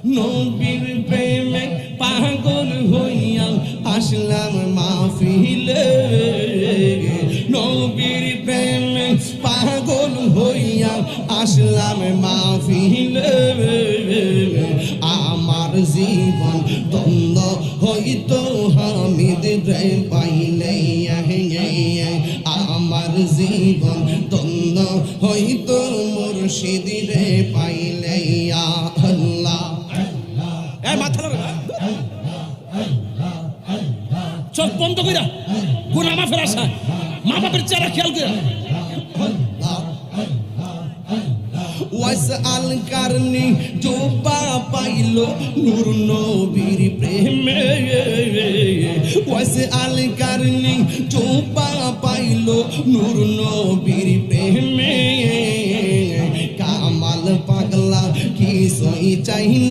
নবীর প্রেমে পাগল হইয়া আসলাম মাহফিলে নবীর প্রেমে পাগল হইয়া আসলাম মাহফিলে আমার জীবন দ্বন্দ্ব হইতো হামিদ রে পাইলে আমার জীবন দ্বন্দ্ব হইতো মুর্শিদ রে পাইলে আল্লাহ মাথা চোখ বন্ধ কইরা গুনাহ মাফের আশা মা বাপের চেহারা খেয়াল কইরা ওয়াসআল কারনি জোবা পাইলো নূর নবীর প্রেমে ওয়াসআল কারনি জোবা পাইলো নূর নবীর প্রেমে কামাল পাগলা কি সই চাই